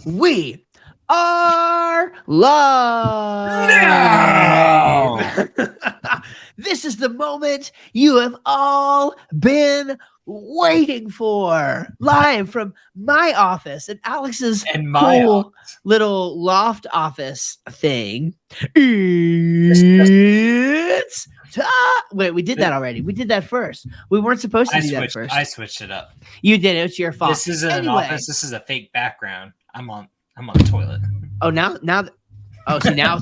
We are No! live. This is the moment you have all been waiting for. Live from my office and Alex's And my cool little loft office thing. This- It's wait, we did that already. We did that first. We weren't supposed to do that first. I switched it up. You did it. It's your fault. This isn't an office. This is a fake background. I'm on the toilet. Oh, now, see, now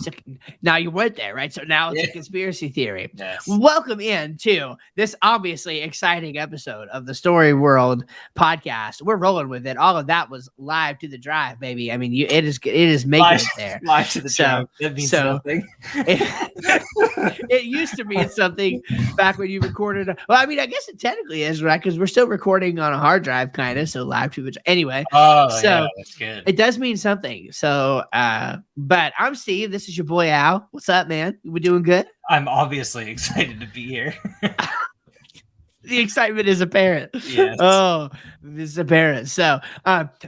now you went there, right? So now it's a conspiracy theory. Yes. Welcome in to this obviously exciting episode of the Story World podcast. We're rolling with it. All of that was live to the drive, baby. I mean, it is making it there. Live to the drive. That means nothing. It used to mean something back when you recorded. Well, I mean, I guess it technically is, right? Because we're still recording on a hard drive, kind of. So live to the anyway. Oh, so yeah, that's good. It does mean something. So, but I'm Steve. This is your boy Al. What's up, man? We doing good? I'm obviously excited to be here. The excitement is apparent. Yes. Oh, this is apparent. So,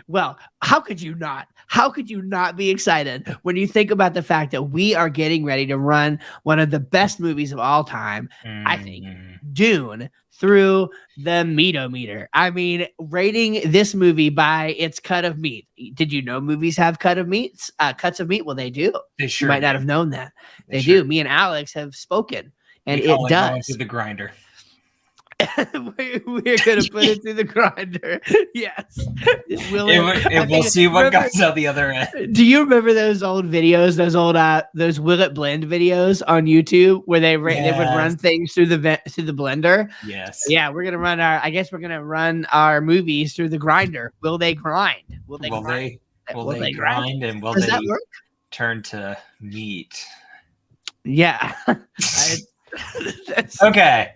well, how could you not? How could you not be excited when you think about the fact that we are getting ready to run one of the best movies of all time, I think, Dune, through the meat-o-meter. I mean, rating this movie by its cut of meat. Did you know movies have cuts of meat? Well, they do. They sure You might do. not have known that. They sure do. Me and Alex have spoken, and we call it does. To the grinder. We're gonna put it through the grinder. Yes. We'll see what comes out the other end. Do you remember those old videos, those Will It Blend videos on YouTube where they would run things through the blender? Yes. Yeah, we're gonna run our movies through the grinder. Will they grind? Will they grind? And will Does they that work? turn to meat? Yeah. Okay.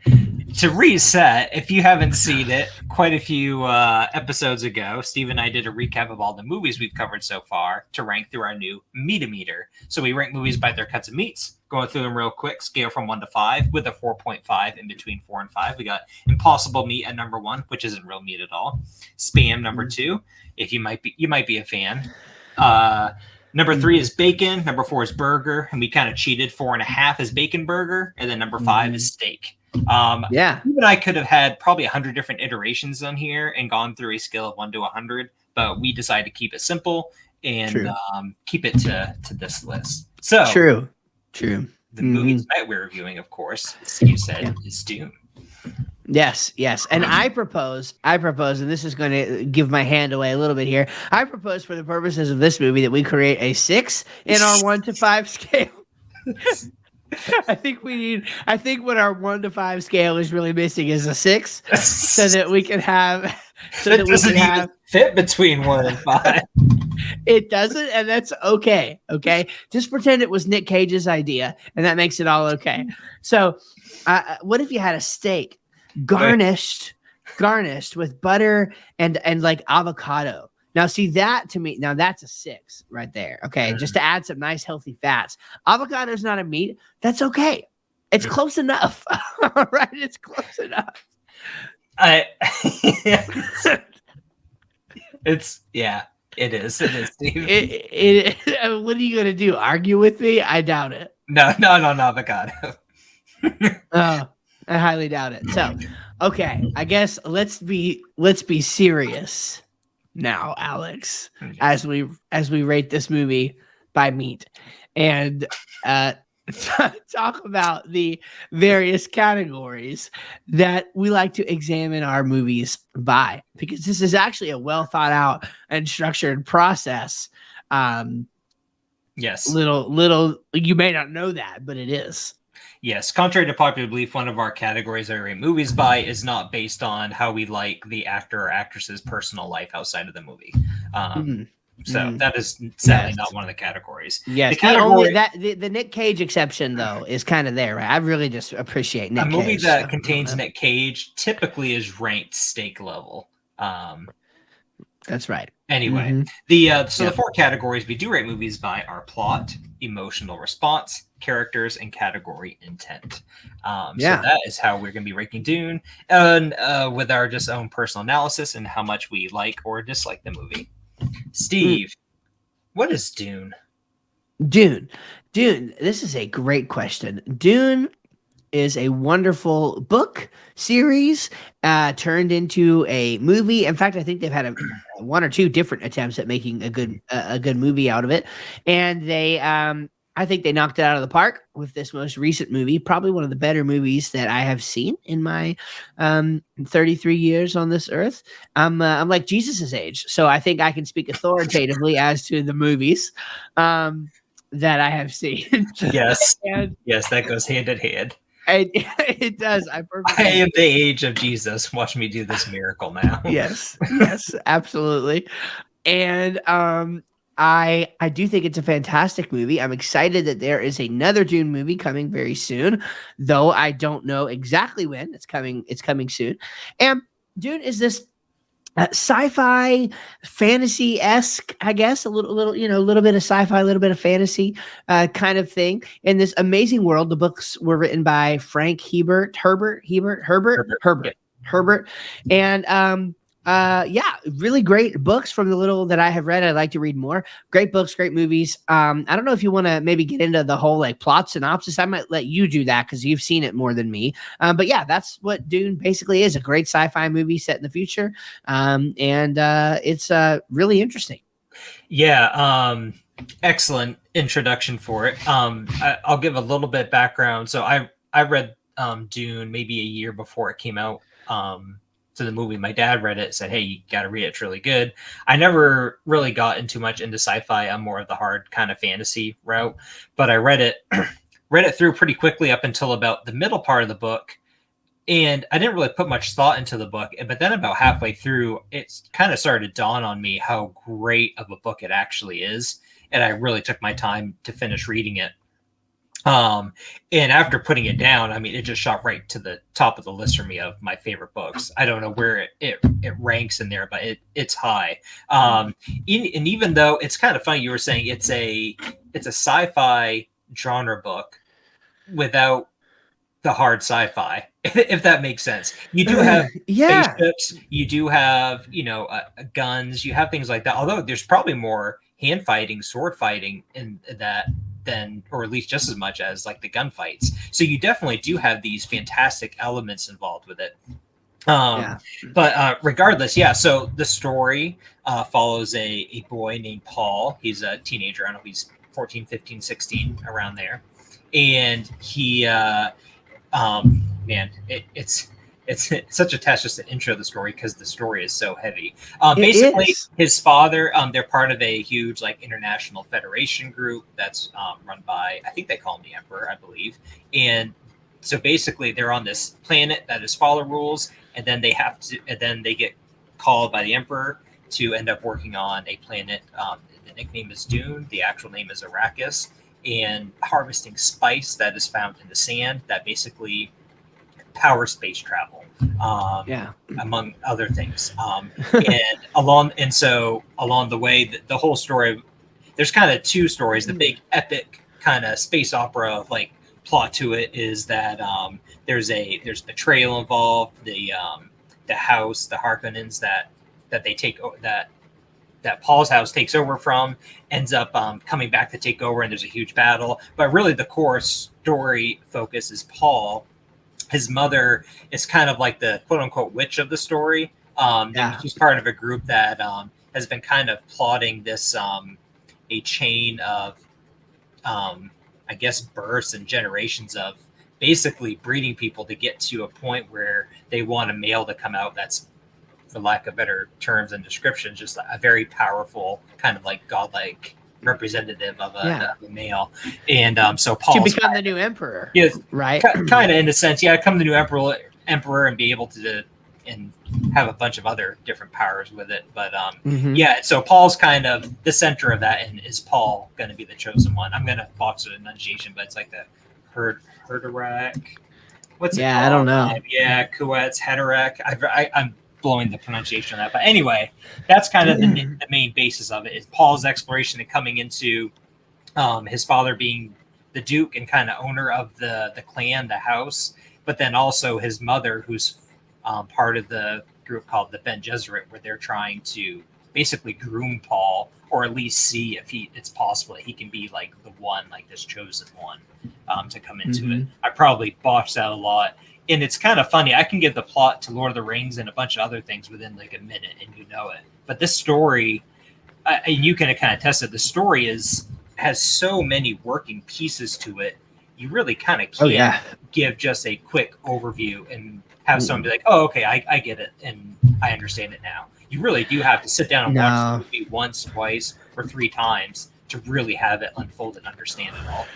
To reset, if you haven't seen it, quite a few episodes ago, Steve and I did a recap of all the movies we've covered so far to rank through our new meat-o-meter. So we rank movies by their cuts of meats. Going through them real quick, scale from 1 to 5 with a 4.5 in between 4 and 5. We got Impossible Meat at number 1, which isn't real meat at all. Spam number 2, if you might be a fan. Number 3 is bacon. Number 4 is burger, and we kind of cheated. 4.5 is bacon burger, and then number 5 is steak. Even I could have had probably 100 different iterations on here and gone through a scale of 1 to 100, but we decided to keep it simple and keep it to this list. So true. The movie tonight we're reviewing, of course, Steve said, is Dune. Yes. And I propose, and this is going to give my hand away a little bit here. I propose for the purposes of this movie that we create a 6 in our 1 to 5 scale. I think what our 1 to 5 scale is really missing is a 6 so that we can have, fit between 1 and 5. It doesn't, and that's okay. Okay. Just pretend it was Nick Cage's idea and that makes it all okay. So, what if you had a steak garnished with butter and like avocado? Now, see that to me, now that's a 6 right there. Okay. Just to add some nice healthy fats. Avocado is not a meat. That's okay. It's close enough. All right. It's close enough. It is, Steve. What are you going to do? Argue with me? I doubt it. No, avocado. Oh, I highly doubt it. So, okay, I guess let's be serious now, Alex, as we rate this movie by meat and talk about the various categories that we like to examine our movies by, because this is actually a well thought out and structured process. Yes. Little, you may not know that, but it is. Yes, contrary to popular belief, one of our categories that we rate movies by is not based on how we like the actor or actress's personal life outside of the movie. So that is sadly not one of the categories. Yes, the Nick Cage exception though is kind of there, right? I really just appreciate Nick Cage. A movie that contains Nick Cage typically is ranked steak level. That's right. Anyway, the 4 categories we do rate movies by are plot, emotional response, characters, and category intent. So that is how we're going to be ranking Dune, and with our just own personal analysis and how much we like or dislike the movie. Steve, What is Dune? Dune. Dune. This is a great question. Dune is a wonderful book series turned into a movie. In fact, I think they've had one or two different attempts at making a good movie out of it, and they I think they knocked it out of the park with this most recent movie. Probably one of the better movies that I have seen in my 33 years on this earth. I'm like Jesus's age, so I think I can speak authoritatively as to the movies that I have seen. Yes. and Yes, that goes hand in hand. it does. I I perfectly am the age of Jesus. Watch me do this miracle now. yes, absolutely. And I do think it's a fantastic movie. I'm excited that there is another Dune movie coming very soon, though I don't know exactly when it's coming. It's coming soon. And Dune is this sci-fi fantasy-esque, I guess, a little bit of sci-fi, a little bit of fantasy kind of thing in this amazing world. The books were written by Frank Herbert. Yeah. Herbert, and yeah, really great books from the little that I have read. I'd like to read more. Great books, great movies. I don't know if you want to maybe get into the whole like plot synopsis. I might let you do that because you've seen it more than me. But yeah, that's what Dune basically is, a great sci-fi movie set in the future. And it's really interesting. Yeah, excellent introduction for it. I'll give a little bit background. So I read Dune maybe a year before it came out. To the movie, my dad read it, said, "Hey, you got to read it; it's really good." I never really got into much into sci-fi. I'm more of the hard kind of fantasy route, but I read it read it through pretty quickly up until about the middle part of the book, and I didn't really put much thought into the book. But then about halfway through, it kind of started to dawn on me how great of a book it actually is. And I really took my time to finish reading it. And after putting it down, I mean, it just shot right to the top of the list for me of my favorite books. I don't know where it ranks in there, but it's high. And even though it's kind of funny, you were saying it's a sci-fi genre book without the hard sci-fi, if that makes sense. You do have Yeah, spaceships, you do have guns, you have things like that. Although there's probably more hand fighting, sword fighting in that than, or at least just as much as like the gunfights. So you definitely do have these fantastic elements involved with it. yeah. But regardless, yeah. So the story follows a boy named Paul. He's a teenager. I don't know, he's 14, 15, 16, around there, and he man, it's such a test just to intro the story because the story is so heavy. It Basically, is. his father, they're part of a huge like international federation group that's run by, I think they call him the Emperor, I believe. And so basically, they're on this planet that his father rules, and then they get called by the Emperor to end up working on a planet. The nickname is Dune. The actual name is Arrakis, and harvesting spice that is found in the sand that basically powers space travel, Yeah. among other things. So along the way, the whole story, there's kind of two stories. The big epic kind of space opera like plot to it is that there's betrayal involved. The house, the Harkonnens that they take that Paul's house takes over from, ends up coming back to take over, and there's a huge battle. But really, the core story focus is Paul. His mother is kind of like the quote unquote witch of the story. Yeah. She's part of a group that has been kind of plotting this a chain of I guess births and generations of basically breeding people to get to a point where they want a male to come out that's, for lack of better terms and descriptions, just a very powerful kind of like godlike representative of a male. And so To Paul's become the new emperor, yeah, right? kind of in a sense, yeah, come the new emperor and be able to and have a bunch of other different powers with it. But Mhm. yeah, so Paul's kind of the center of that, and is Paul going to be the chosen one? I'm going to box it enunciation, but it's like the Herderak. What's it Yeah, I don't called? know. Yeah, Kuetz, Heterak. I'm blowing the pronunciation on that, but anyway, that's kind of the main basis of it. Is Paul's exploration and coming into his father being the duke and kind of owner of the clan, the house, but then also his mother, who's part of the group called the Ben Gesserit, where they're trying to basically groom Paul or at least see if it's possible that he can be like the one, like this chosen one, to come into it. I probably botched that a lot. And it's kind of funny. I can give the plot to Lord of the Rings and a bunch of other things within like a minute, and you know it. But this story, and you can kind of test it. The story has so many working pieces to it. You really kind of can't give just a quick overview and have someone be like, "Oh, okay, I get it, and I understand it now." You really do have to sit down and watch the movie once, twice, or 3 times to really have it unfold and understand it all.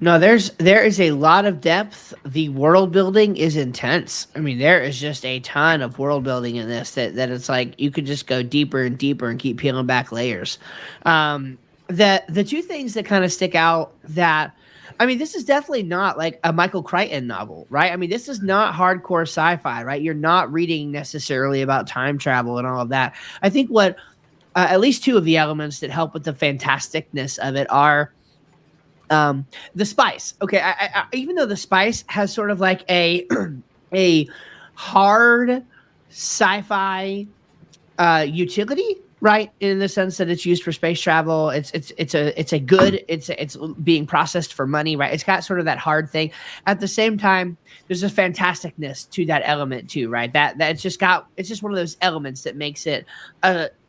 No, there is a lot of depth. The world building is intense. I mean, there is just a ton of world building in this that it's like you could just go deeper and deeper and keep peeling back layers. The two things that kind of stick out that, I mean, this is definitely not like a Michael Crichton novel, right? I mean, this is not hardcore sci-fi, right? You're not reading necessarily about time travel and all of that. I think what at least two of the elements that help with the fantasticness of it are the spice. Okay, I even though the spice has sort of like a a hard sci-fi utility, right? In the sense that it's used for space travel, it's being processed for money, right? It's got sort of that hard thing. At the same time, there's a fantasticness to that element too, right? That it's just one of those elements that makes it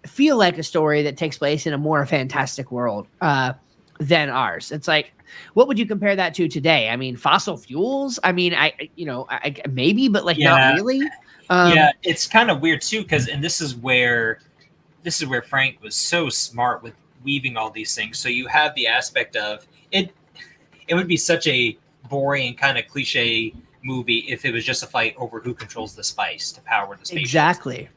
feel like a story that takes place in a more fantastic world than ours. It's like, what would you compare that to today? I mean, fossil fuels. I mean, I maybe, but like not really. Yeah, it's kind of weird too, because this is where Frank was so smart with weaving all these things. So you have the aspect of it. It would be such a boring and kind of cliche movie if it was just a fight over who controls the spice to power the spaceships. Exactly.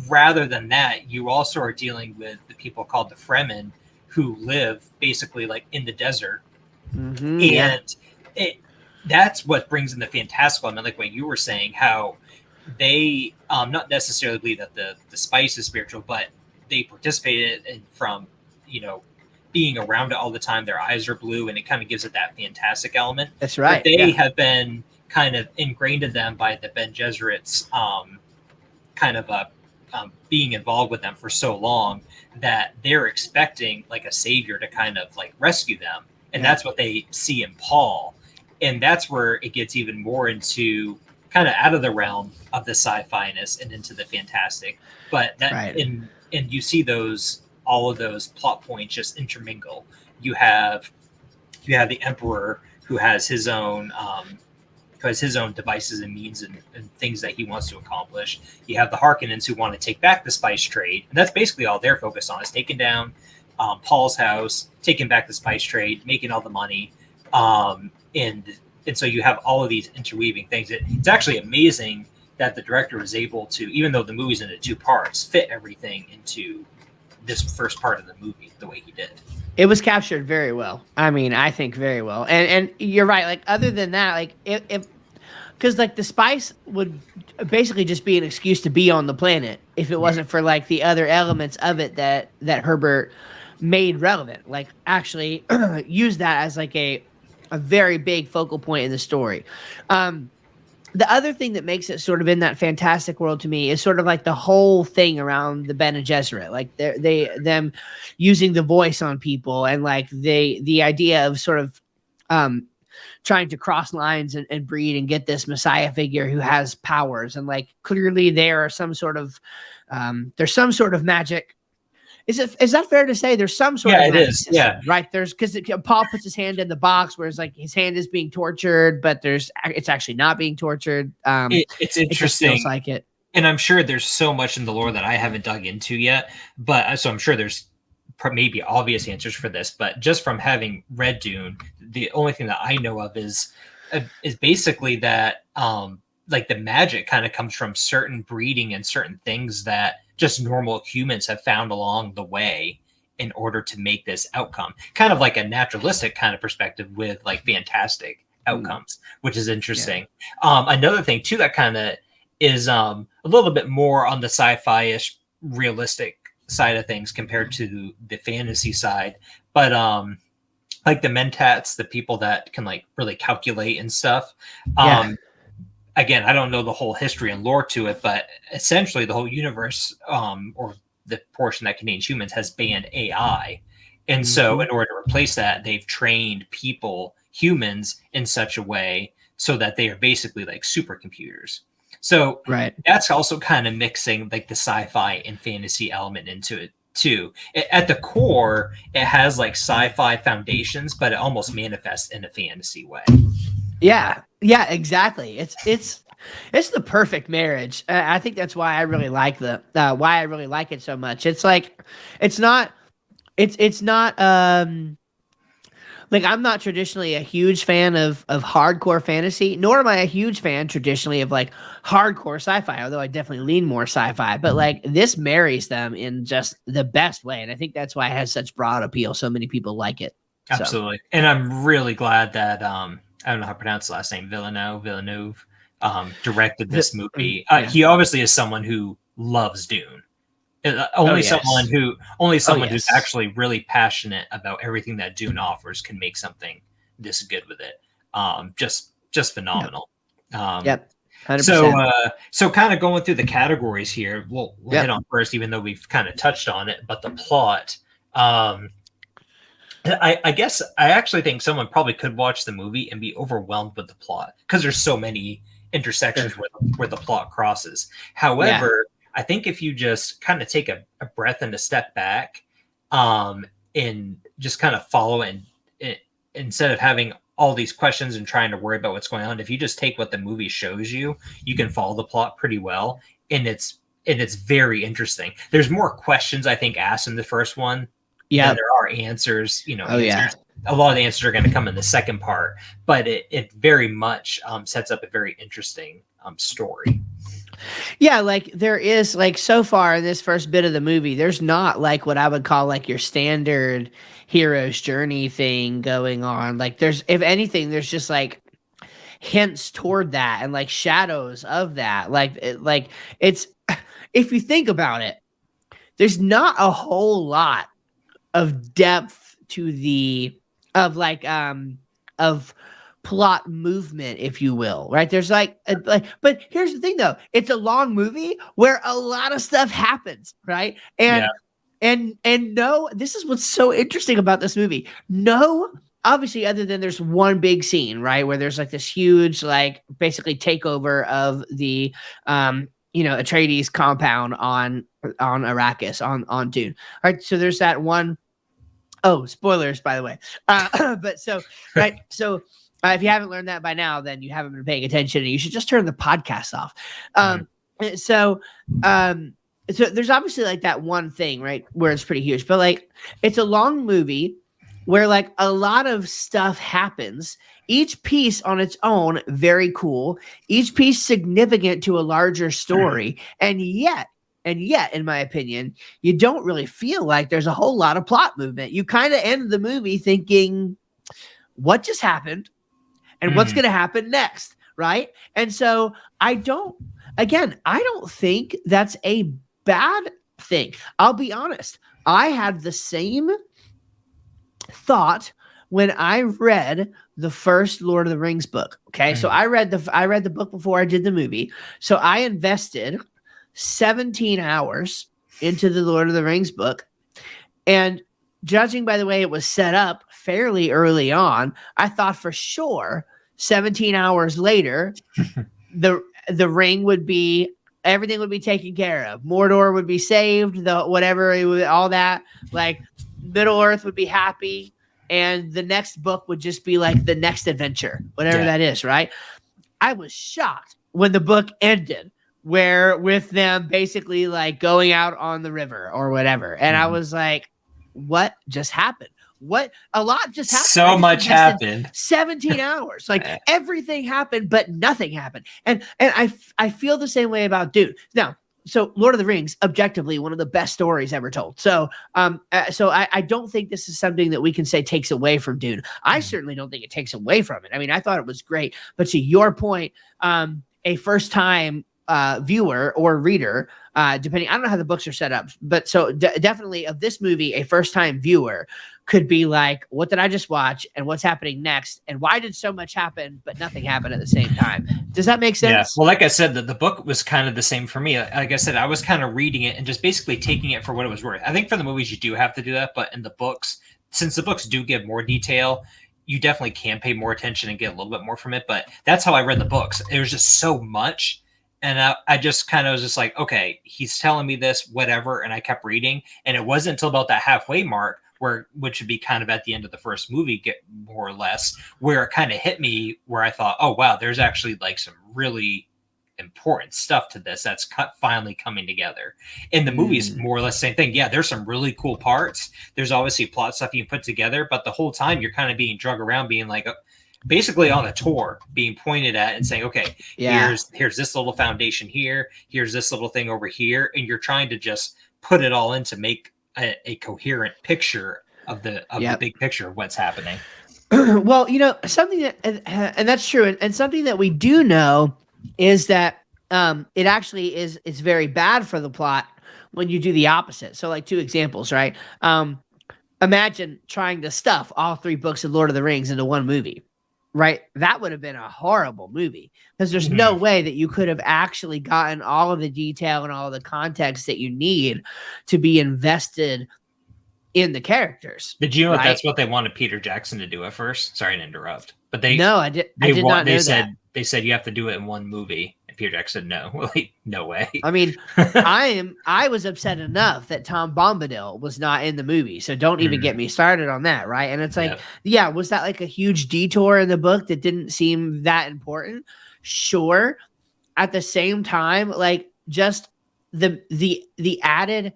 Rather than that, you also are dealing with the people called the Fremen, who live basically like in the desert, and that's what brings in the fantastical. I mean, like what you were saying, how they not necessarily believe that the spice is spiritual, but they participated in from being around it all the time. Their eyes are blue, and it kind of gives it that fantastic element. That's right. But they have been kind of ingrained in them by the Ben Gesserit's being involved with them for so long that they're expecting like a savior to kind of like rescue them, and that's what they see in Paul, and that's where it gets even more into kind of out of the realm of the sci-fi-ness and into the fantastic. But that and you see all of those plot points just intermingle. You have the Emperor who has his own devices and means and things that he wants to accomplish. You have the Harkonnens who want to take back the spice trade, and that's basically all they're focused on, is taking down Paul's house, taking back the spice trade, making all the money, and so you have all of these interweaving things. It's actually amazing that the director was able to, even though the movie's into 2 parts, fit everything into this first part of the movie the way he did. It was captured very well. I mean, I think very well. And you're right. Like, other than that, like if because like the spice would basically just be an excuse to be on the planet if it wasn't for like the other elements of it that Herbert made relevant. Like actually use that as like a very big focal point in the story. The other thing that makes it sort of in that fantastic world to me is sort of like the whole thing around the Bene Gesserit, like them using the voice on people, and like the idea of sort of trying to cross lines and breed and get this Messiah figure who has powers, and like clearly there's some sort of magic. Is that fair to say? There's some sort of magic system, right? There's, because Paul puts his hand in the box, whereas like his hand is being tortured, but it's actually not being tortured. It's interesting. It just feels like it, and I'm sure there's so much in the lore that I haven't dug into yet. But so I'm sure there's maybe obvious answers for this. But just from having read Dune, the only thing that I know of is basically that like the magic kind of comes from certain breeding and certain things that just normal humans have found along the way in order to make this outcome, kind of like a naturalistic kind of perspective with like fantastic outcomes, which is interesting. Another thing too that kind of is a little bit more on the sci-fi-ish realistic side of things compared to the fantasy side, but like the mentats, the people that can like really calculate and stuff. Again, I don't know the whole history and lore to it, but essentially the whole universe, or the portion that contains humans has banned AI. And so in order to replace that, they've trained humans in such a way so that they are basically like supercomputers. So that's also kind of mixing like the sci-fi and fantasy element into it too. At the core, it has like sci-fi foundations, but it almost manifests in a fantasy way. Yeah, exactly. It's the perfect marriage. I think that's why I really like it so much. It's like it's not like, I'm not traditionally a huge fan of hardcore fantasy, nor am I a huge fan traditionally of like hardcore sci-fi, although I definitely lean more sci-fi. But like, this marries them in just the best way, and I think that's why it has such broad appeal. So many people like it. Absolutely, and I'm really glad that I don't know how to pronounce the last name, Villeneuve directed this movie. He obviously is someone who loves Dune. Only someone who's actually really passionate about everything that Dune offers can make something this good with it. Just phenomenal. Yep. 100%. So kind of going through the categories here, we'll hit on first, even though we've kind of touched on it, but the plot. I guess I actually think someone probably could watch the movie and be overwhelmed with the plot because there's so many intersections where the plot crosses. However, I think if you just kind of take a breath and a step back, and just kind of follow it, instead of having all these questions and trying to worry about what's going on, if you just take what the movie shows you, you can follow the plot pretty well, and it's very interesting. There's more questions I think asked in the first one. Yeah, there are answers. A lot of the answers are going to come in the second part, but it very much sets up a very interesting story. Yeah, like there is like so far in this first bit of the movie, there's not like what I would call like your standard hero's journey thing going on. Like there's, if anything, there's just like hints toward that and like shadows of that. Like it's, if you think about it, there's not a whole lot of depth to of plot movement, if you will, right? There's but here's the thing though, it's a long movie where a lot of stuff happens, right? And no, this is what's so interesting about this movie. No, obviously, other than there's one big scene, right, where there's like this huge, like basically takeover of the Atreides compound on Arrakis on Dune. All right, so there's that one. Oh, spoilers, by the way. But so, right. So if you haven't learned that by now, then you haven't been paying attention and you should just turn the podcast off. So there's obviously like that one thing, right, where it's pretty huge, but like it's a long movie where like a lot of stuff happens. Each piece on its own, very cool. Each piece significant to a larger story. And yet, in my opinion, you don't really feel like there's a whole lot of plot movement. You kind of end the movie thinking, what just happened? And what's going to happen next? Right? And so I don't think that's a bad thing. I'll be honest. I had the same thought when I read the first Lord of the Rings book. Okay. So I read the book before I did the movie. So I invested 17 hours into the Lord of the Rings book, and judging by the way it was set up fairly early on, I thought for sure 17 hours later the ring would be, everything would be taken care of. Mordor would be saved, all that, like Middle Earth would be happy, and the next book would just be like the next adventure, whatever that is, right? I was shocked when the book ended, where with them basically like going out on the river or whatever. And I was like, what just happened? A lot just happened. So much happened. 17 hours. Like everything happened, but nothing happened. And I feel the same way about Dune. Now, so Lord of the Rings, objectively, one of the best stories ever told. So I don't think this is something that we can say takes away from Dune. I certainly don't think it takes away from it. I mean, I thought it was great. But to your point, a first time viewer or reader, depending, I don't know how the books are set up, but so definitely of this movie, a first time viewer could be like, what did I just watch and what's happening next? And why did so much happen, but nothing happened at the same time? Does that make Yeah. sense? Well, like I said, the book was kind of the same for me. Like I said, I was kind of reading it and just basically taking it for what it was worth. I think for the movies, you do have to do that. But in the books, since the books do give more detail, you definitely can pay more attention and get a little bit more from it. But that's how I read the books. It was just so much. And I just kind of was just like, okay, he's telling me this, whatever. And I kept reading. And it wasn't until about that halfway mark which would be kind of at the end of the first movie, get more or less, where it kind of hit me where I thought, oh, wow, there's actually like some really important stuff to this that's finally coming together. In the movies, more or less same thing. Yeah, there's some really cool parts. There's obviously plot stuff you can put together, but the whole time you're kind of being drug around, being like, basically on a tour, being pointed at and saying, okay, here's this little foundation here, here's this little thing over here, and you're trying to just put it all in to make a coherent picture of the big picture of what's happening. Well, something that, and that's true, and something that we do know is that it actually is very bad for the plot when you do the opposite. So, like 2 examples, right? Imagine trying to stuff all 3 books of Lord of the Rings into one movie, right? That would have been a horrible movie because there's no way that you could have actually gotten all of the detail and all of the context that you need to be invested in the characters. Did you know that's what they wanted Peter Jackson to do at first? Sorry to interrupt, but I did not know that. They said you have to do it in one movie, and Peter Jackson said no. Like, no way. I mean, I was upset enough that Tom Bombadil was not in the movie, so don't even get me started on that, right? And it's like, was that like a huge detour in the book that didn't seem that important? Sure. At the same time, like, just the added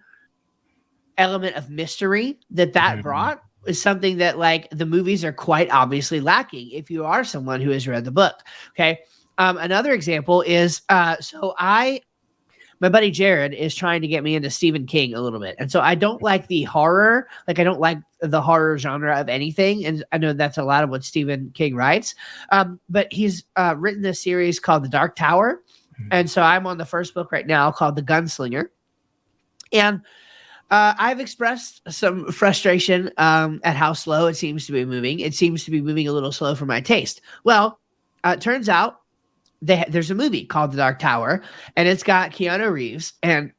element of mystery that brought is something that, like, the movies are quite obviously lacking if you are someone who has read the book. Okay. Another example is my buddy Jared is trying to get me into Stephen King a little bit. And so I don't like the horror. Like, I don't like the horror genre of anything. And I know that's a lot of what Stephen King writes. But he's written this series called The Dark Tower. And so I'm on the first book right now called The Gunslinger. And I've expressed some frustration at how slow it seems to be moving. It seems to be moving a little slow for my taste. Well, it turns out there's a movie called The Dark Tower, and it's got Keanu Reeves and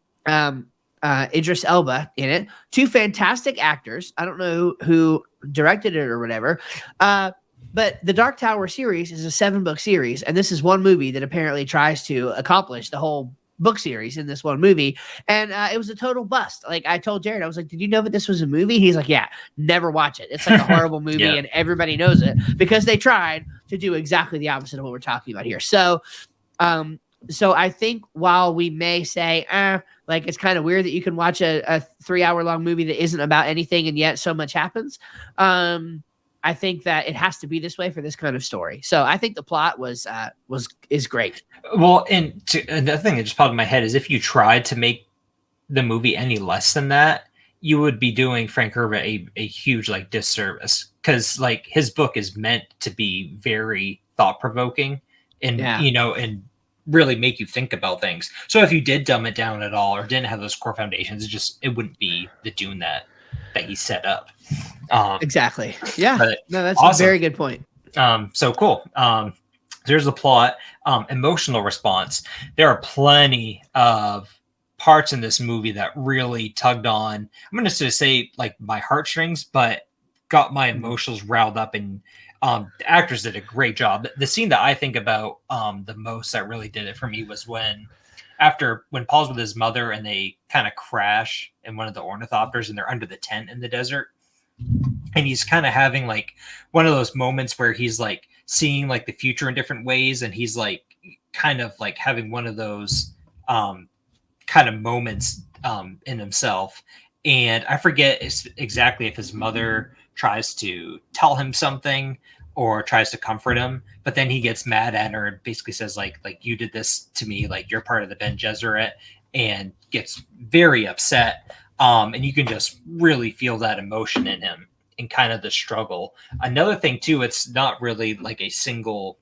Idris Elba in it. 2 fantastic actors. I don't know who directed it or whatever. But the Dark Tower series is a 7-book series, and this is one movie that apparently tries to accomplish the whole book series in this one movie, and it was a total bust. Like, I told Jared, I was like, did you know that this was a movie? He's like, yeah, never watch it. It's like a horrible movie, and everybody knows it because they tried to do exactly the opposite of what we're talking about here. So I think while we may say, like, it's kind of weird that you can watch a 3-hour long movie that isn't about anything and yet so much happens, I think that it has to be this way for this kind of story. So I think the plot is great. Well, and the thing that just popped in my head is if you tried to make the movie any less than that, you would be doing Frank Herbert a huge, like, disservice, because, like, his book is meant to be very thought-provoking and and really make you think about things. So if you did dumb it down at all or didn't have those core foundations, it wouldn't be the Dune that he set up. Exactly. Yeah. No, that's awesome. A very good point. So cool. There's the plot. Emotional response. There are plenty of parts in this movie that really tugged on, I'm going to say, like, my heartstrings, but got my emotions riled up, and the actors did a great job. The scene that I think about the most that really did it for me was when Paul's with his mother and they kind of crash in one of the ornithopters and they're under the tent in the desert. And he's kind of having, like, one of those moments where he's, like, seeing, like, the future in different ways. And he's, like, kind of, like, having one of those kind of moments in himself. And I forget exactly if his mother tries to tell him something or tries to comfort him, but then he gets mad at her and basically says, like, you did this to me, like, you're part of the Ben Gesserit, and gets very upset. And you can just really feel that emotion in him and kind of the struggle. Another thing too, it's not really like a single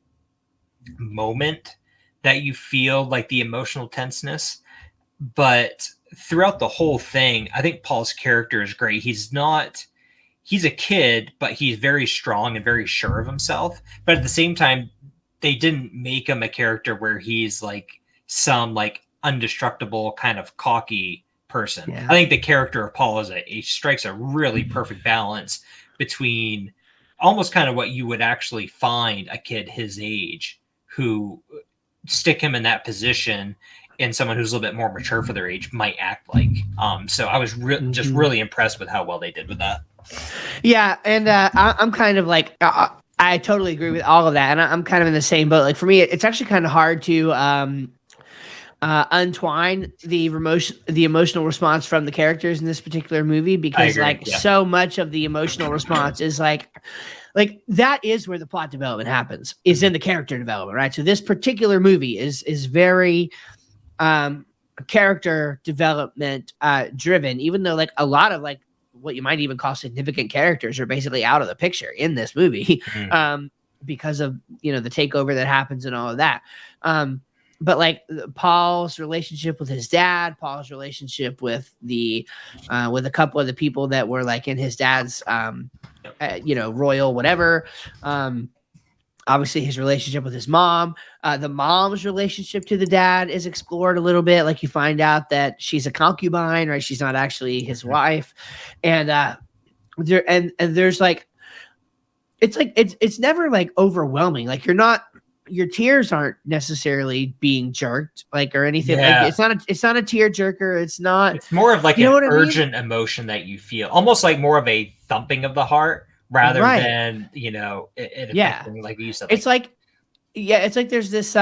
moment that you feel like the emotional tenseness, but throughout the whole thing, I think Paul's character is great. He's a kid, but he's very strong and very sure of himself. But at the same time, they didn't make him a character where he's like some like indestructible kind of cocky person. Yeah. I think the character of Paul he strikes a really perfect balance between almost kind of what you would actually find a kid his age who stick him in that position and someone who's a little bit more mature for their age might act like. So I was just really impressed with how well they did with that. Yeah, and I'm kind of like I totally agree with all of that, and I'm kind of in the same boat. Like for me, it's actually kind of hard to untwine the emotional response from the characters in this particular movie, because like so much of the emotional response is like that is where the plot development happens, is in the character development, right? So this particular movie is very character development driven, even though like a lot of like what you might even call significant characters are basically out of the picture in this movie because of the takeover that happens and all of that. But like Paul's relationship with his dad, Paul's relationship with with a couple of the people that were like in his dad's royal whatever, obviously his relationship with his mom, the mom's relationship to the dad is explored a little bit. Like you find out that she's a concubine, right? She's not actually his wife. And there's like, it's never like overwhelming. Like your tears aren't necessarily being jerked like or anything. Yeah. Like it's not a tear jerker. It's more of like an urgent emotion that you feel, almost like more of a thumping of the heart rather than it affecting, like you said. It's like there's this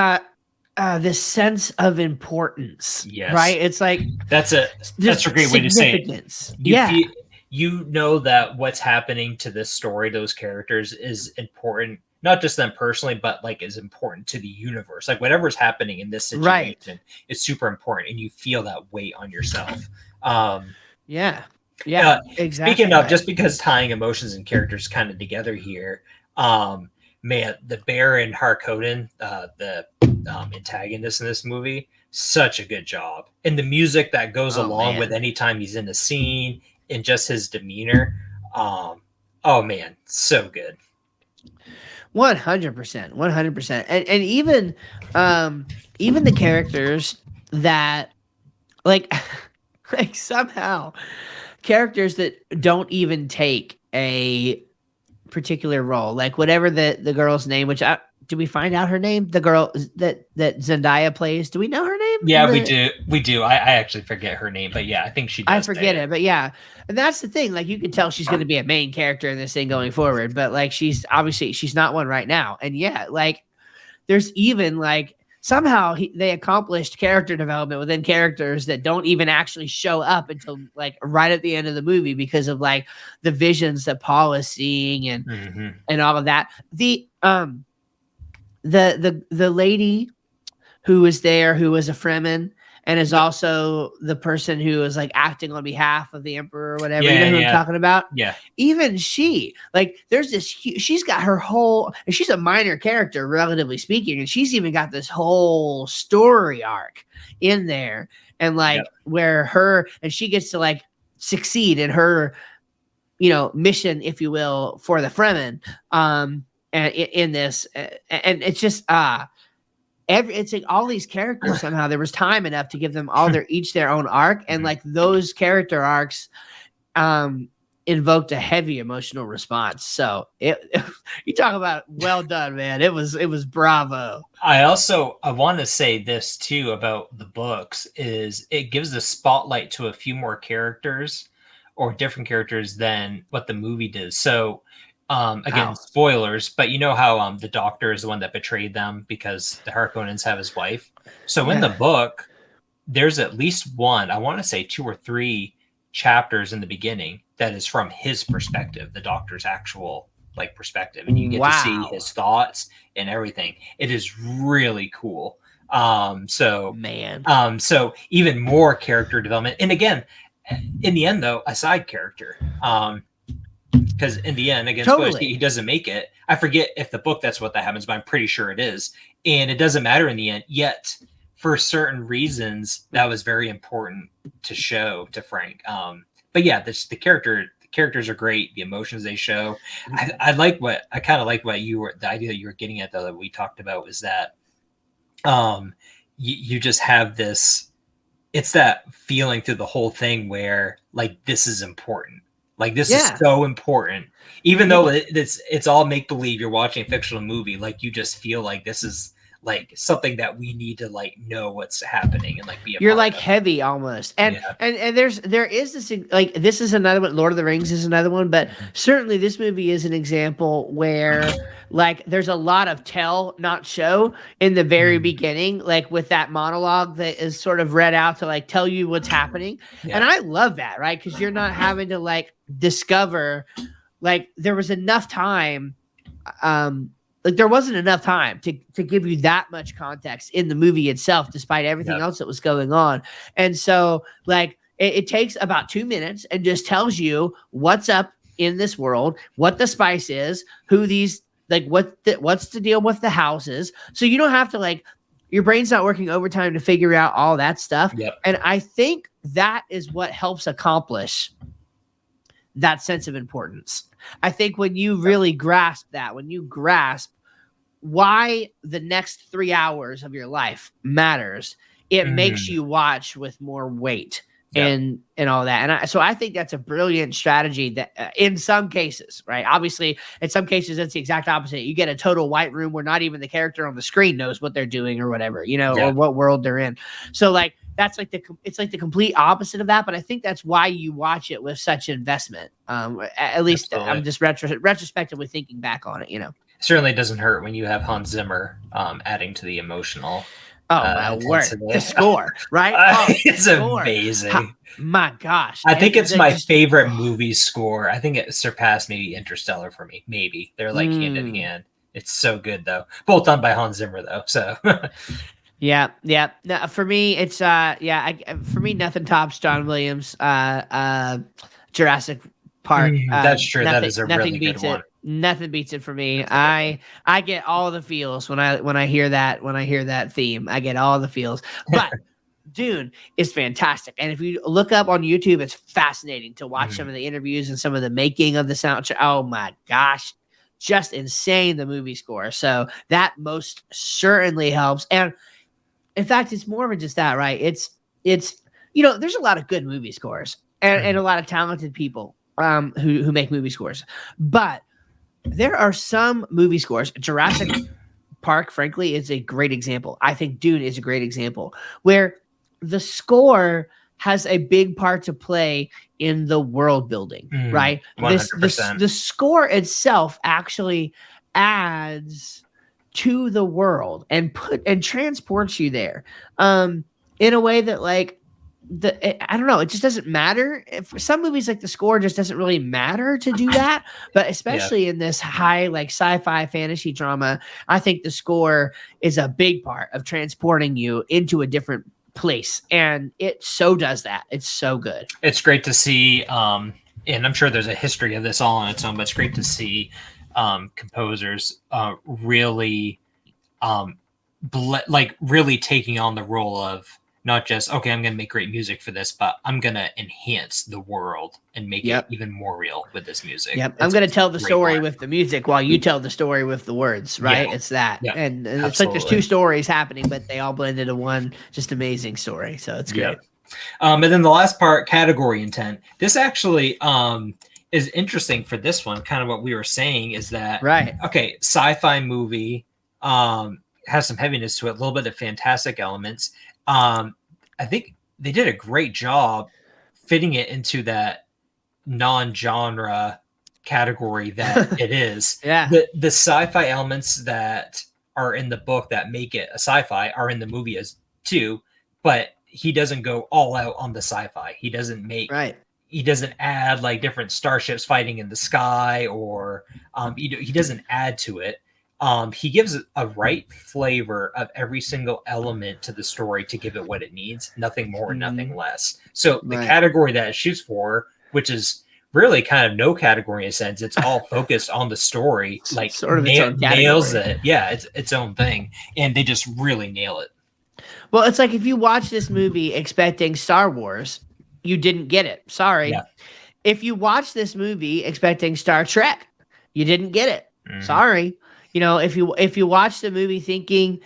this sense of importance. Yes. Right. It's like that's a great way to say it. You know that what's happening to this story, those characters, is important, not just them personally, but like is important to the universe. Like whatever's happening in this situation is super important, and you feel that weight on yourself. Yeah, exactly. Speaking of, just because tying emotions and characters kind of together here, man, the Baron Harkonnen, the antagonist in this movie, such a good job. And the music that goes along with anytime he's in the scene and just his demeanor. Oh man, so good. 100%. And even the characters that like somehow characters that don't even take a particular role, like whatever the girl's name, which do we find out her name? The girl that Zendaya plays, do we know her name? Yeah, we do. I actually forget her name, but yeah, I think she does. I forget it, but yeah. And that's the thing, like you can tell she's going to be a main character in this thing going forward, but like she's not one right now. And yeah, like there's even like somehow they accomplished character development within characters that don't even actually show up until like right at the end of the movie because of like the visions that Paul is seeing and all of that. The lady who was there, who was a Fremen, and is also the person who is like acting on behalf of the emperor or whatever. You know who I'm talking about? Yeah. Even she, like, there's this. She's got her whole. And she's a minor character, relatively speaking, and she's even got this whole story arc in there, and like where her and she gets to like succeed in her, mission, if you will, for the Fremen. And in this, and it's just it's like all these characters somehow there was time enough to give them all each their own arc, and like those character arcs invoked a heavy emotional response. So you talk about well done, man. It was bravo. I want to say this too about the books is it gives the spotlight to a few more characters or different characters than what the movie did. So again, spoilers, but you know how the doctor is the one that betrayed them because the Harkonnens have his wife. So in the book, there's at least one, I want to say 2 or 3 chapters in the beginning that is from his perspective, the doctor's actual like perspective, and you get to see his thoughts and everything. It is really cool. So even more character development, and again, in the end though, a side character. because in the end, again, spoilers, Totally. he doesn't make it. I forget if the book that's what that happens, but I'm pretty sure it is. And it doesn't matter in the end. Yet, for certain reasons, that was very important to show to Frank. But yeah, the characters are great. The emotions they show. I kind of like what the idea that you were getting at, though, that we talked about, was that you just have this. It's that feeling through the whole thing where like this is important. Like this is so important, even though it's all make believe. You're watching a fictional movie, like you just feel like this is like something that we need to like know what's happening and like be. You're like heavy almost, and there is this, like, this is another one. Lord of the Rings is another one, but certainly this movie is an example where like there's a lot of tell not show in the very beginning, like with that monologue that is sort of read out to like tell you what's happening, and I love that, right? Because you're not having to like discover, like there was enough time. Like there wasn't enough time to give you that much context in the movie itself, despite everything else that was going on. And so like it takes about 2 minutes and just tells you what's up in this world, what the spice is, who these, like what's the deal with the houses. So you don't have to like, your brain's not working overtime to figure out all that stuff. And I think that is what helps accomplish that sense of importance. I think when you really grasp that, when you grasp why the next 3 hours of your life matters, it makes you watch with more weight and all that. And so I think that's a brilliant strategy that in some cases, right? Obviously, in some cases, it's the exact opposite. You get a total white room where not even the character on the screen knows what they're doing or whatever, you know, or what world they're in. So like, that's like it's like the complete opposite of that. But I think that's why you watch it with such investment. At least I'm just retrospectively thinking back on it, you know. Certainly doesn't hurt when you have Hans Zimmer adding to the emotional. Oh my word! The score, right? It's amazing. My gosh! I think it's my favorite movie score. I think it surpassed maybe Interstellar for me. Maybe they're like hand in hand. It's so good though. Both done by Hans Zimmer though. So. Yeah. No, for me, it's for me, nothing tops John Williams. Jurassic Park. That's true. That is a really good one. Nothing beats it for me. I get all the feels when I hear that theme. I get all the feels. But Dune is fantastic, and if you look up on YouTube, it's fascinating to watch some of the interviews and some of the making of the soundtrack. Oh my gosh, just insane, the movie score. So that most certainly helps. And in fact, it's more than just that, right? It's you know, there's a lot of good movie scores and a lot of talented people who make movie scores, but there are some movie scores. Jurassic Park, frankly, is a great example. I think Dune is a great example where the score has a big part to play in the world building, right? 100%. The score itself actually adds to the world and transports you there in a way that like I don't know, it just doesn't matter. For some movies, like the score just doesn't really matter to do that, but especially in this high like sci-fi fantasy drama, I think the score is a big part of transporting you into a different place, and it so does that. It's so good. It's great to see, and I'm sure there's a history of this all on its own, but it's great to see composers really really taking on the role of not just, okay, I'm going to make great music for this, but I'm going to enhance the world and make it even more real with this music. I'm going to tell the story with the music while you tell the story with the words, right? It's that. And it's like there's two stories happening, but they all blend into one just amazing story. So it's great. And then the last part, category intent. This actually is interesting for this one. Kind of what we were saying is that, okay, sci-fi movie has some heaviness to it, a little bit of fantastic elements. I think they did a great job fitting it into that non-genre category that it is. The sci-fi elements that are in the book that make it a sci-fi are in the movie as too, but he doesn't go all out on the sci-fi. He doesn't make he doesn't add like different starships fighting in the sky, or he doesn't add to it. He gives a right flavor of every single element to the story to give it what it needs, nothing more and nothing less. So the category that it shoots for, which is really kind of no category in a sense. It's all focused on the story, like Sort of its own nails category. it. Yeah, it's its own thing, and they just really nail it. Well, it's like if you watch this movie expecting Star Wars, you didn't get it. Sorry. Yeah. If you watch this movie expecting Star Trek, you didn't get it. Mhm. Sorry. You know, if you watch the movie thinking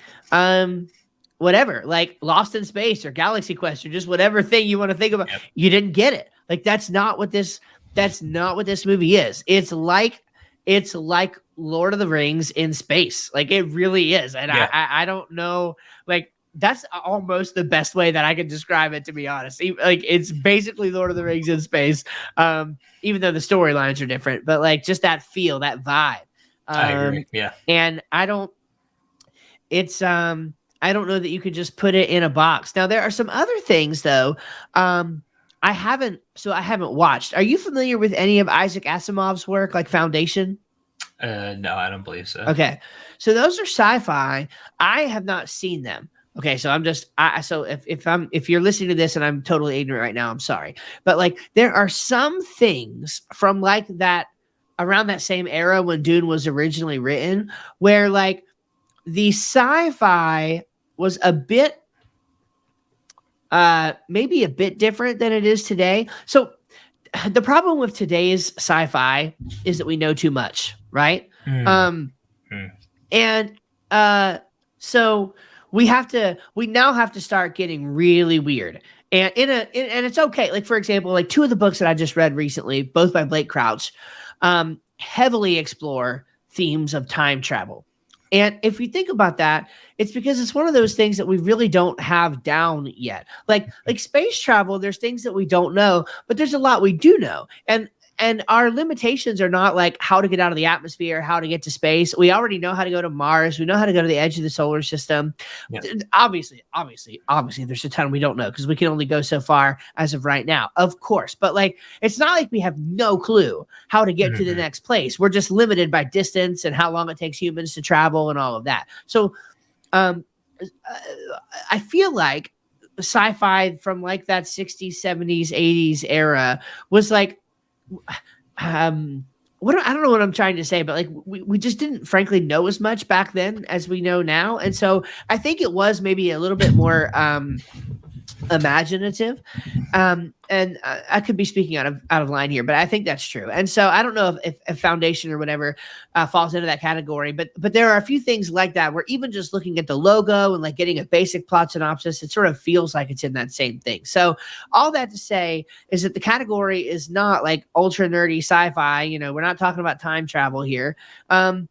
whatever, like Lost in Space or Galaxy Quest or just whatever thing you want to think about, Yep. you didn't get it. Like that's not what this movie is. It's like Lord of the Rings in space. Like it really is. And Yeah. I don't know, like that's almost the best way that I can describe it, to be honest. Like it's basically Lord of the Rings in space. Even though the storylines are different, but like just that feel, that vibe. I agree. Yeah. And I don't know that you could just put it in a box. Now there are some other things though. I haven't watched. Are you familiar with any of Isaac Asimov's work, like Foundation? No, I don't believe so. Okay. So those are sci-fi. I have not seen them. Okay, so I'm just so if you're listening to this and I'm totally ignorant right now, I'm sorry. But like there are some things from like that around that same era when Dune was originally written where like the sci-fi was a bit maybe a bit different than it is today. So the problem with today's sci-fi is that we know too much, right? And so we now have to start getting really weird. And and it's okay. Like for example, like two of the books that I just read recently, both by Blake Crouch, heavily explore themes of time travel. And if you think about that, it's because it's one of those things that we really don't have down yet. Like space travel, there's things that we don't know, but there's a lot we do know. And our limitations are not like how to get out of the atmosphere, how to get to space. We already know how to go to Mars. We know how to go to the edge of the solar system. Yeah. Obviously, there's a ton we don't know because we can only go so far as of right now, of course. But like, it's not like we have no clue how to get to the next place. We're just limited by distance and how long it takes humans to travel and all of that. So I feel like sci-fi from like that 60s, 70s, 80s era was like, I don't know what I'm trying to say, but like we just didn't frankly know as much back then as we know now. And so I think it was maybe a little bit more imaginative. And I could be speaking out of line here, but I think that's true. And so I don't know if Foundation or whatever falls into that category, but there are a few things like that where even just looking at the logo and like getting a basic plot synopsis, it sort of feels like it's in that same thing. So all that to say is that the category is not like ultra nerdy sci-fi. You know, we're not talking about time travel here, but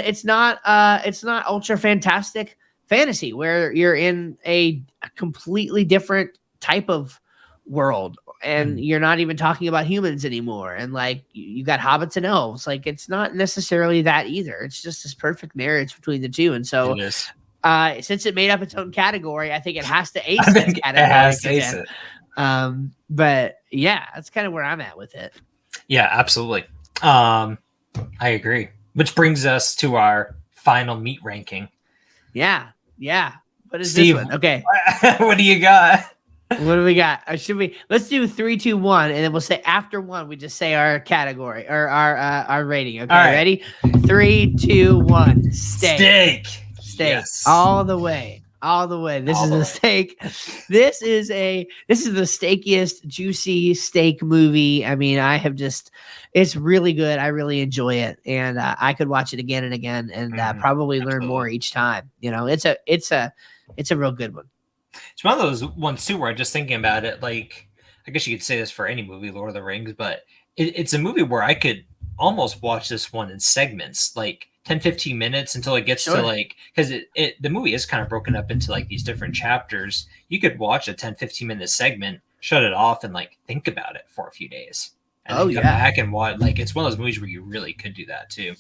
it's not ultra fantastic fantasy where you're in a completely different type of world and you're not even talking about humans anymore, and like you got hobbits and elves. Like it's not necessarily that either. It's just this perfect marriage between the two. And so since it made up its own category, I think it has to ace this category. It has to ace it. But yeah, that's kind of where I'm at with it. Yeah, absolutely. I agree. Which brings us to our final meat ranking. Yeah. What is Steve, this one? Okay. What do you got? What do we got? Let's do 3, 2, 1, and then we'll say after one, we just say our category or our rating. Okay, right. Ready? 3, 2, 1. Steak. Yes. All the way. This is the steak. This is the steakiest, juicy steak movie. I mean, it's really good. I really enjoy it, and I could watch it again and again, and probably learn more each time. You know, it's a real good one. It's one of those ones too where I'm just thinking about it. Like, I guess you could say this for any movie, Lord of the Rings, but it's a movie where I could almost watch this one in segments, like 10-15 minutes until it gets to like, because the movie is kind of broken up into like these different chapters. You could watch a 10-15 minute segment, shut it off, and like think about it for a few days, and then come back and watch. Like, it's one of those movies where you really could do that too.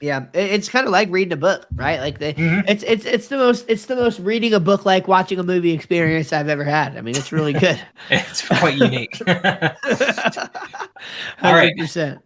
Yeah, it's kind of like reading a book, right? Like it's the most reading a book like watching a movie experience I've ever had. I mean, it's really good. It's quite unique. 100%. All right,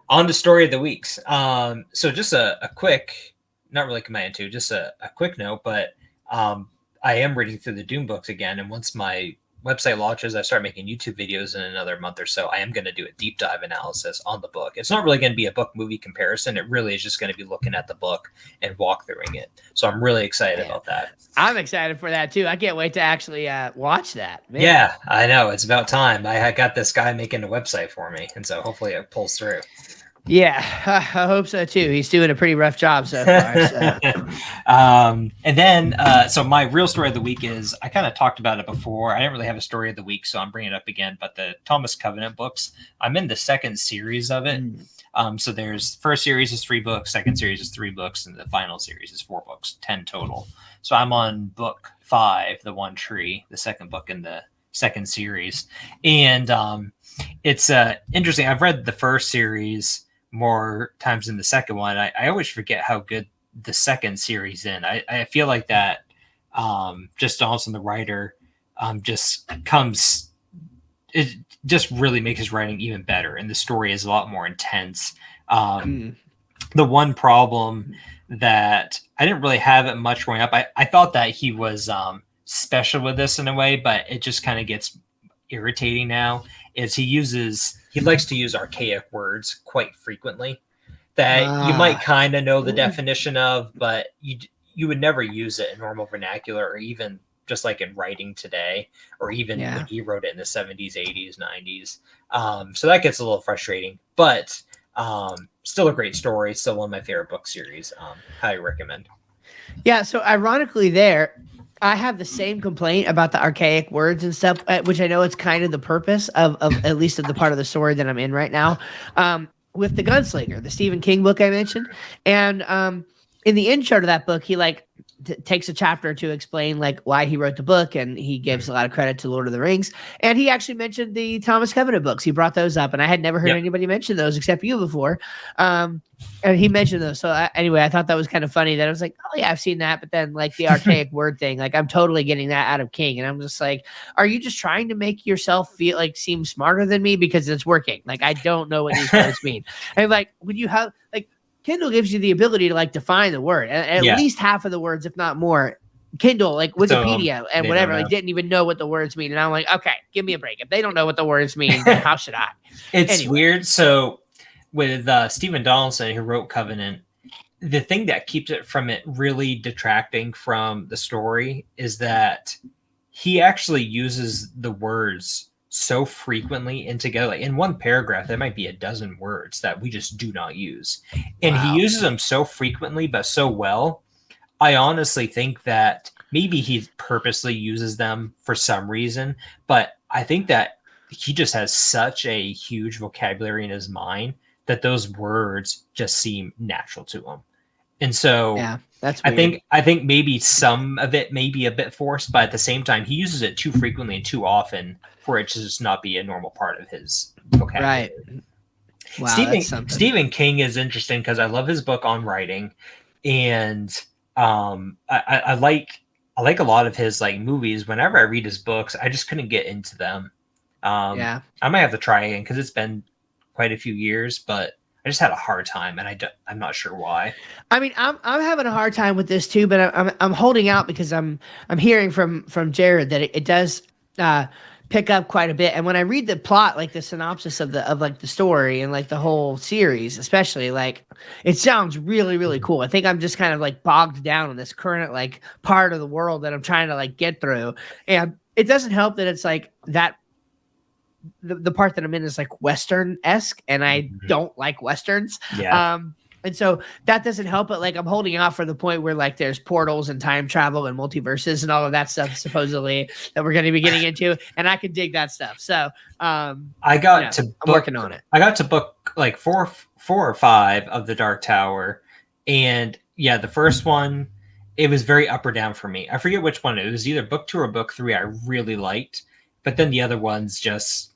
on to story of the weeks. So just a quick, not really command to, just a quick note, but I am reading through the Dune books again, and once my website launches, I start making YouTube videos in another month or so, I am going to do a deep dive analysis on the book. It's not really going to be a book movie comparison. It really is just going to be looking at the book and walkthroughing it. So I'm really excited about that. I'm excited for that too. I can't wait to actually watch that. Man. Yeah, I know. It's about time. I got this guy making a website for me, and so hopefully it pulls through. Yeah, I hope so too. He's doing a pretty rough job so far. So. And then, so my real story of the week is, I kind of talked about it before. I didn't really have a story of the week, so I'm bringing it up again. But the Thomas Covenant books, I'm in the second series of it. So there's first series is 3 books, second series is 3 books, and the final series is 4 books, 10 total. So I'm on book 5, The One Tree, the second book in the second series. And it's interesting. I've read the first series more times than the second one. I always forget how good the second series in. I feel like that just Donaldson, the writer, just comes, it just really makes his writing even better, and the story is a lot more intense. The one problem that I didn't really have it much growing up, I thought that he was special with this in a way, but it just kind of gets irritating now, is he likes to use archaic words quite frequently that you might kind of know the definition of, but you would never use it in normal vernacular, or even just like in writing today, or even when he wrote it in the 70s, 80s, 90s. So that gets a little frustrating, but still a great story. Still one of my favorite book series. Highly recommend. Yeah. So ironically there, I have the same complaint about the archaic words and stuff, which I know it's kind of the purpose of at least of the part of the story that I'm in right now. With The Gunslinger, the Stephen King book I mentioned. And in the intro to that book, he takes a chapter to explain why he wrote the book, and he gives a lot of credit to Lord of the Rings. And he actually mentioned the Thomas Covenant books. He brought those up, and I had never heard anybody mention those except you before. And he mentioned those. So anyway, I thought that was kind of funny that I was like, oh yeah, I've seen that. But then the archaic word thing, I'm totally getting that out of King. And I'm just like, are you just trying to make yourself feel seem smarter than me? Because it's working. I don't know what these words mean. And when you have Kindle gives you the ability to define the word, and at least half of the words, if not more. Kindle, Wikipedia and whatever, didn't even know what the words mean. And I'm like, okay, give me a break. If they don't know what the words mean, then how should I? It's weird. So with Stephen Donaldson, who wrote Covenant, the thing that keeps it from it really detracting from the story is that he actually uses the words so frequently and together. In one paragraph, there might be a dozen words that we just do not use. And he uses them so frequently, but so well. I honestly think that maybe he purposely uses them for some reason, but I think that he just has such a huge vocabulary in his mind that those words just seem natural to him. And so that's weird. I think maybe some of it may be a bit forced, but at the same time, he uses it too frequently and too often for it to just not be a normal part of his vocabulary. Right. Wow, Stephen King is interesting because I love his book on writing, and I like a lot of his movies. Whenever I read his books, I just couldn't get into them. I might have to try again because it's been quite a few years, but I just had a hard time, and I'm not sure why. I mean, I'm having a hard time with this too, but I'm holding out because I'm hearing from Jared that it does pick up quite a bit. And when I read the plot, the synopsis of the story and the whole series, especially, it sounds really, really cool. I think I'm just kind of bogged down in this current part of the world that I'm trying to get through. And it doesn't help that it's that the part that I'm in is Western-esque, and I don't like Westerns. And so that doesn't help, but I'm holding out for the point where there's portals and time travel and multiverses and all of that stuff supposedly that we're going to be getting into, and I can dig that stuff. So I'm working on it. I got to book 4 or 5 of the Dark Tower, and the first one, it was very up or down for me. I forget which one it was, either book 2 or book 3 I really liked, but then the other ones just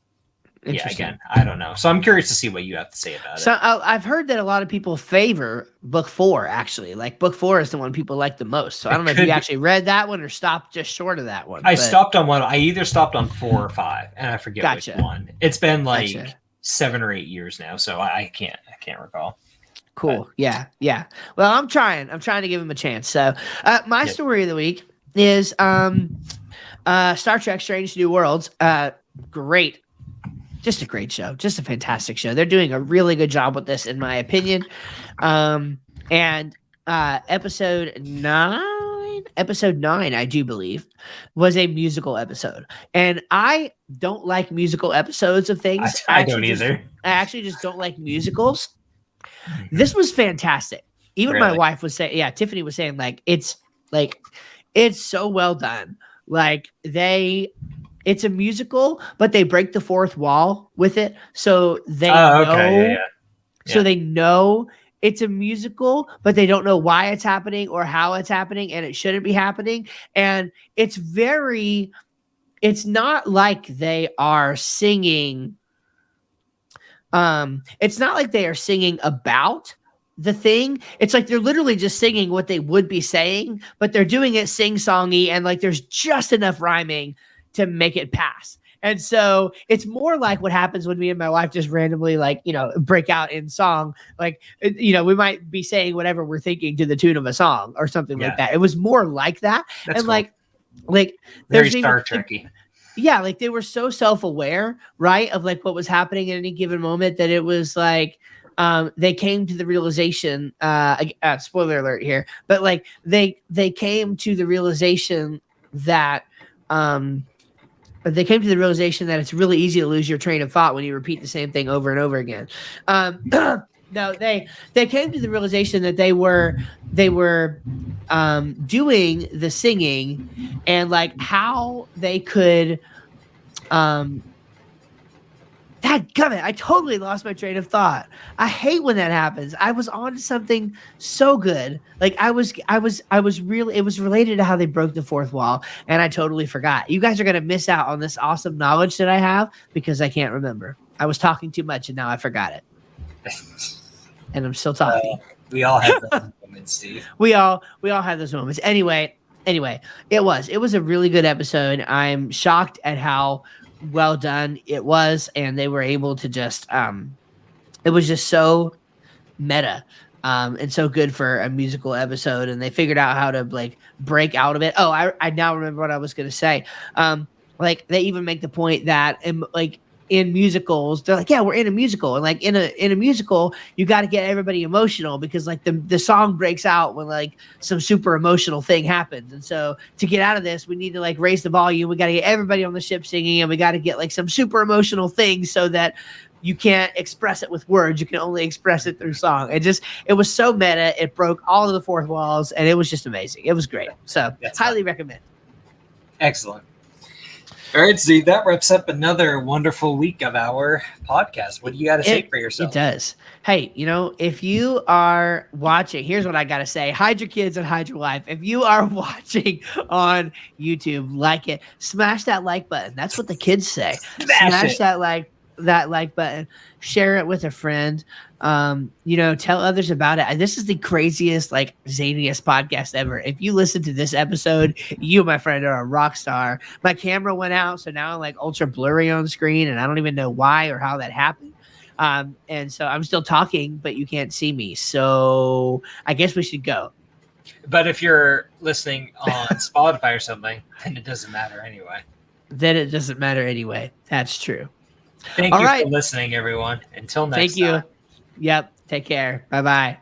again, I don't know. So I'm curious to see what you have to say about it. So I've heard that a lot of people favor book 4, actually. Book 4 is the one people like the most. So I don't know if you actually read that one or stopped just short of that one. I stopped on one. I either stopped on 4 or 5, and I forget which one. It's been 7 or 8 years now, so I can't recall. Cool. But. Yeah. Well, I'm trying to give him a chance. So my story of the week is Star Trek: Strange New Worlds. Great, just a great show, just a fantastic show. They're doing a really good job with this, in my opinion. And episode nine, I do believe, was a musical episode, and I don't like musical episodes of things. I don't either. I actually just don't like musicals. This was fantastic. Even my Really? wife was saying, yeah, Tiffany was saying, like, it's so well done. Like, it's a musical, but they break the fourth wall with it. So they know, so they know it's a musical, but they don't know why it's happening or how it's happening, and it shouldn't be happening. And it's not like they are singing. It's not like they are singing about the thing. It's like they're literally just singing what they would be saying, but they're doing it sing-songy, and like there's just enough rhyming to make it pass. And so it's more like what happens when me and my wife just randomly, like, break out in song. Like, we might be saying whatever we're thinking to the tune of a song or something like that. It was more like that. That's and cool. like very Star Trek-y. Yeah, like they were so self-aware, right, of like what was happening at any given moment, that it was like they came to the realization, spoiler alert here, but like they came to the realization that it's really easy to lose your train of thought when you repeat the same thing over and over again. No, they came to the realization that they were doing the singing, and like how they could dadgummit, I totally lost my train of thought. I hate when that happens. I was on to something so good. Like I was really, it was related to how they broke the fourth wall, and I totally forgot. You guys are going to miss out on this awesome knowledge that I have because I can't remember. I was talking too much and now I forgot it. And I'm still talking. We all have those moments, Steve. We all have those moments. Anyway, it was a really good episode. I'm shocked at how well done it was, and they were able to just it was just so meta and so good for a musical episode, and they figured out how to like break out of it. I now remember what I was going to say. Like they even make the point that in musicals, they're like, yeah, we're in a musical, and like in a musical, you got to get everybody emotional because like the song breaks out when like some super emotional thing happens, and so to get out of this, we need to like raise the volume. We got to get everybody on the ship singing, and we got to get like some super emotional thing so that you can't express it with words. You can only express it through song. It was so meta. It broke all of the fourth walls, and it was just amazing. It was great. So highly recommend. Excellent. All right, Steve, that wraps up another wonderful week of our podcast. What do you got to say for yourself? It does. Hey, if you are watching, here's what I got to say. Hide your kids and hide your wife. If you are watching on YouTube, like it. Smash that like button. That's what the kids say. Smash that like button. Share it with a friend. Tell others about it. This is the craziest, like, zaniest podcast ever. If you listen to this episode, you, my friend, are a rock star. My camera went out, so now I'm like ultra blurry on screen, and I don't even know why or how that happened. And so I'm still talking, but you can't see me. So I guess we should go. But if you're listening on Spotify or something, then it doesn't matter anyway. That's true. Thank you for listening, everyone. Until next time. Thank you. Yep. Take care. Bye-bye.